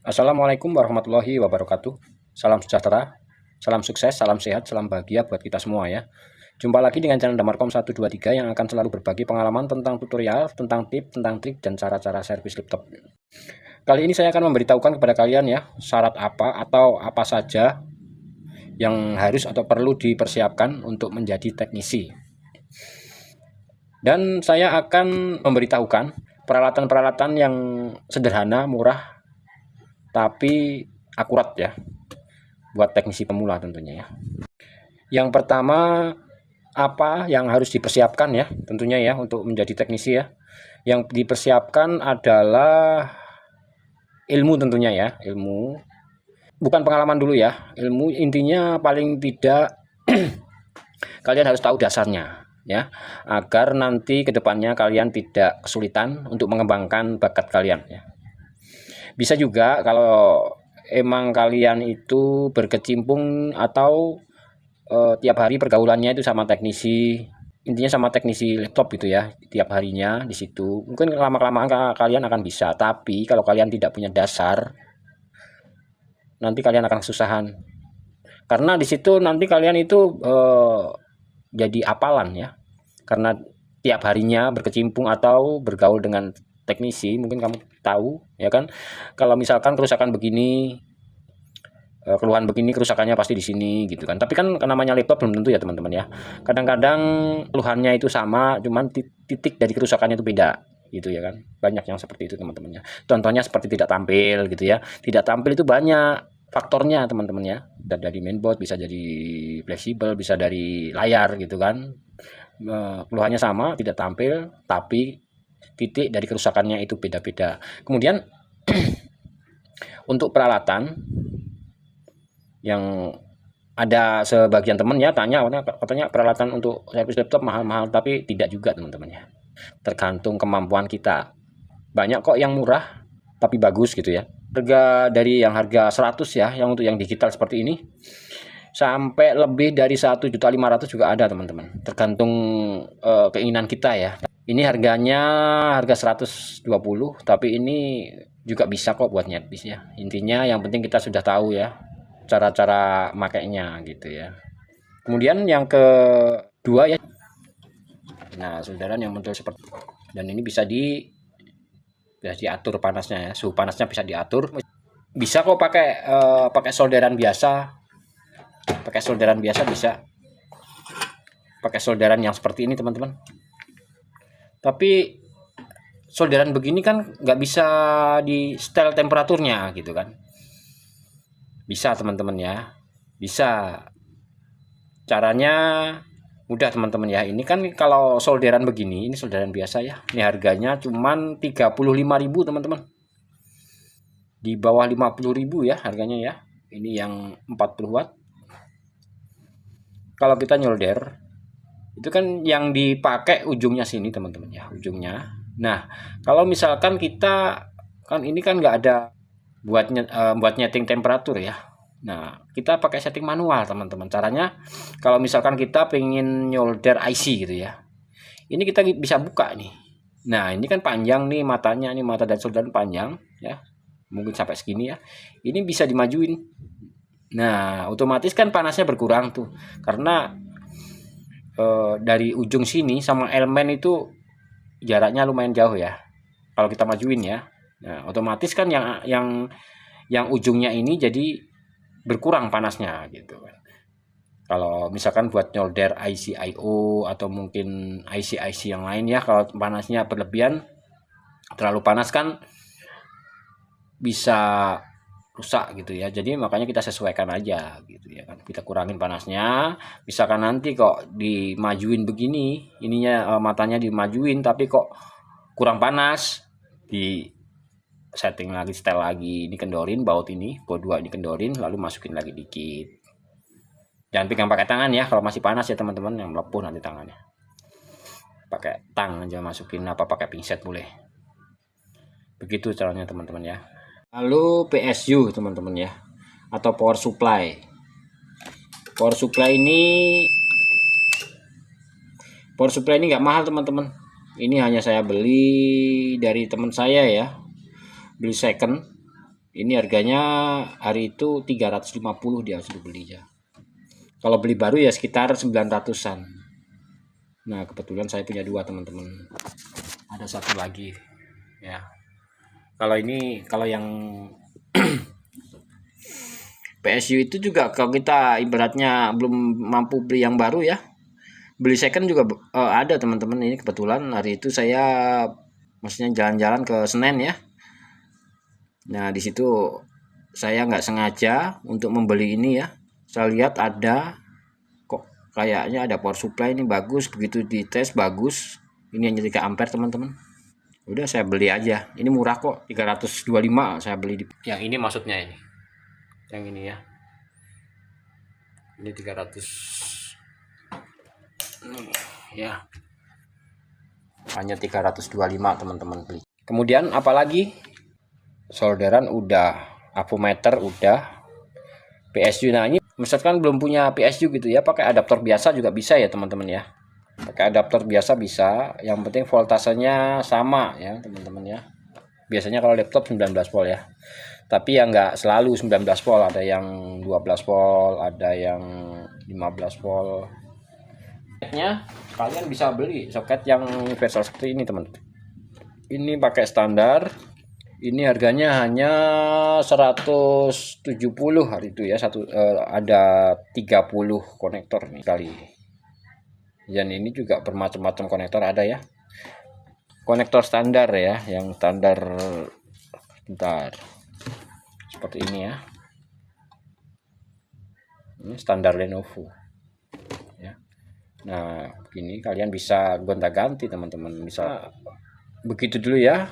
Assalamualaikum warahmatullahi wabarakatuh. Salam sejahtera, salam sukses, salam sehat, salam bahagia buat kita semua ya. Jumpa lagi dengan channel Damarkom 123 yang akan selalu berbagi pengalaman tentang tutorial, tentang tips, tentang trik, dan cara-cara servis laptop. Kali ini saya akan memberitahukan kepada kalian ya, syarat apa atau apa saja yang harus atau perlu dipersiapkan untuk menjadi teknisi. Dan saya akan memberitahukan peralatan-peralatan yang sederhana, murah, tapi akurat ya, buat teknisi pemula tentunya ya. Yang pertama, apa yang harus dipersiapkan ya tentunya ya untuk menjadi teknisi ya. Yang dipersiapkan adalah ilmu tentunya ya, ilmu. Bukan pengalaman dulu ya, ilmu intinya paling tidak kalian harus tahu dasarnya ya, agar nanti kedepannya kalian tidak kesulitan untuk mengembangkan bakat kalian ya. Bisa juga kalau emang kalian itu berkecimpung atau tiap hari pergaulannya itu sama teknisi, intinya sama teknisi laptop gitu ya, tiap harinya di situ, mungkin lama-kelamaan kalian akan bisa. Tapi kalau kalian tidak punya dasar, nanti kalian akan kesusahan, karena di situ nanti kalian itu jadi apalan ya, karena tiap harinya berkecimpung atau bergaul dengan teknisi. Mungkin kamu tahu ya kan, kalau misalkan kerusakan begini, keluhan begini, kerusakannya pasti di sini gitu kan. Tapi kan namanya laptop belum tentu ya teman-teman ya. Kadang-kadang keluhannya itu sama, cuman titik dari kerusakannya itu beda gitu ya kan. Banyak yang seperti itu teman-teman ya. Contohnya seperti tidak tampil gitu ya. Tidak tampil itu banyak faktornya teman-teman ya. Dari mainboard, bisa jadi fleksibel, bisa dari layar gitu kan. Keluhannya sama, tidak tampil, tapi titik dari kerusakannya itu beda-beda. Kemudian untuk peralatan, yang ada sebagian temen ya tanya, katanya peralatan untuk servis laptop mahal-mahal, tapi tidak juga teman-teman ya, tergantung kemampuan kita. Banyak kok yang murah tapi bagus gitu ya, harga dari yang harga 100 ya, yang untuk yang digital seperti ini, sampai lebih dari 1.500.000 juga ada teman-teman, tergantung keinginan kita ya. Ini harganya harga 120, tapi ini juga bisa kok buat nyetis ya. Intinya yang penting kita sudah tahu ya cara-cara makainya gitu ya. Kemudian yang kedua ya, nah solderan yang muncul seperti, dan ini bisa diatur panasnya ya, suhu panasnya bisa diatur. Bisa kok pakai solderan biasa, bisa pakai solderan yang seperti ini teman-teman. Tapi solderan begini kan nggak bisa di setel temperaturnya gitu kan. Bisa teman-teman ya, bisa. Caranya mudah teman-teman ya. Ini kan kalau solderan begini, ini solderan biasa ya. Ini harganya cuman 35.000 teman-teman. Di bawah 50.000 ya harganya ya. Ini yang 40 watt. Kalau kita nyolder, itu kan yang dipakai ujungnya sini teman-teman ya, ujungnya. Nah, kalau misalkan kita kan ini kan nggak ada buat nyeting temperatur ya. Nah, kita pakai setting manual teman-teman. Caranya kalau misalkan kita pengen nyolder IC gitu ya, ini kita bisa buka nih. Nah, ini kan panjang nih matanya, nih mata dan solderan panjang ya, mungkin sampai segini ya. Ini bisa dimajuin. Nah, otomatis kan panasnya berkurang tuh, karena dari ujung sini sama elemen itu jaraknya lumayan jauh ya. Kalau kita majuin ya, nah otomatis kan yang ujungnya ini jadi berkurang panasnya gitu kan. Kalau misalkan buat nyolder IC IO atau mungkin IC yang lain ya, kalau panasnya berlebihan, terlalu panas kan bisa rusak gitu ya. Jadi makanya kita sesuaikan aja gitu ya kan, kita kurangin panasnya. Misalkan nanti kok dimajuin begini, ininya matanya dimajuin tapi kok kurang panas, di setting lagi, setel lagi, dikendorin baut 2 dikendorin, lalu masukin lagi dikit. Jangan pegang pakai tangan ya kalau masih panas ya teman-teman, yang melepuh nanti tangannya. Pakai tang aja masukin, apa pakai pinset boleh. Begitu caranya teman-teman ya. Lalu PSU teman-teman ya, atau power supply. Power supply ini nggak mahal teman-teman. Ini hanya saya beli dari teman saya ya, beli second. Ini harganya hari itu 350 dia sudah beli ya. Kalau beli baru ya sekitar 900-an. Nah, kebetulan saya punya dua, teman-teman. Ada satu lagi ya. Kalau yang PSU itu juga kalau kita ibaratnya belum mampu beli yang baru ya, beli second juga ada, teman-teman. Ini kebetulan hari itu saya maksudnya jalan-jalan ke Senen ya. Nah, di situ saya nggak sengaja untuk membeli ini ya. Saya lihat ada kok kayaknya ada power supply ini bagus, begitu dites bagus. Ini hanya 3 ampere, teman-teman. Udah saya beli aja. Ini murah kok, 325 saya beli yang ini, maksudnya ini. Yang ini ya. Ini 300 ya. Hanya 325, teman-teman beli. Kemudian apalagi? Solderan udah, avometer udah, PSU. Nah, ini misalkan belum punya PSU gitu ya, pakai adaptor biasa juga bisa ya, teman-teman ya. Pakai adaptor biasa bisa, yang penting voltasenya sama ya, teman-teman ya. Biasanya kalau laptop 19 volt ya. Tapi ya nggak selalu 19 volt, ada yang 12 volt, ada yang 15 volt. Soketnya kalian bisa beli soket yang universal seperti ini, teman-teman. Ini pakai standar. Ini harganya hanya 170 hari itu ya. Ada 30 konektor nih kali. Dan ini juga bermacam-macam konektor ada ya. Konektor standar ya, yang standar bentar. Seperti ini ya. Ini standar Lenovo. Ya. Nah, begini kalian bisa gonta-ganti, teman-teman. Bisa begitu dulu ya.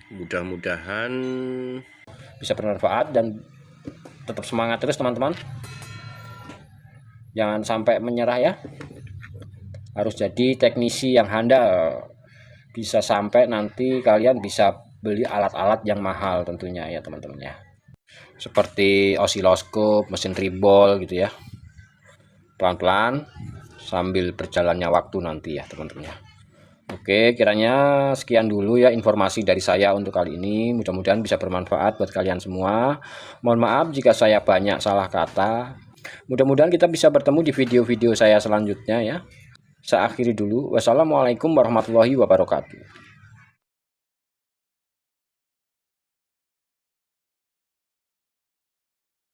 Mudah-mudahan bisa bermanfaat dan tetap semangat terus, teman-teman. Jangan sampai menyerah ya. Harus jadi teknisi yang handal. Bisa sampai nanti kalian bisa beli alat-alat yang mahal tentunya ya, teman-teman ya. Seperti osiloskop, mesin tribol gitu ya. Pelan-pelan sambil berjalannya waktu nanti ya, teman-teman ya. Oke, kiranya sekian dulu ya informasi dari saya untuk kali ini. Mudah-mudahan bisa bermanfaat buat kalian semua. Mohon maaf jika saya banyak salah kata. Mudah-mudahan kita bisa bertemu di video-video saya selanjutnya ya. Saya akhiri dulu. Wassalamualaikum warahmatullahi wabarakatuh.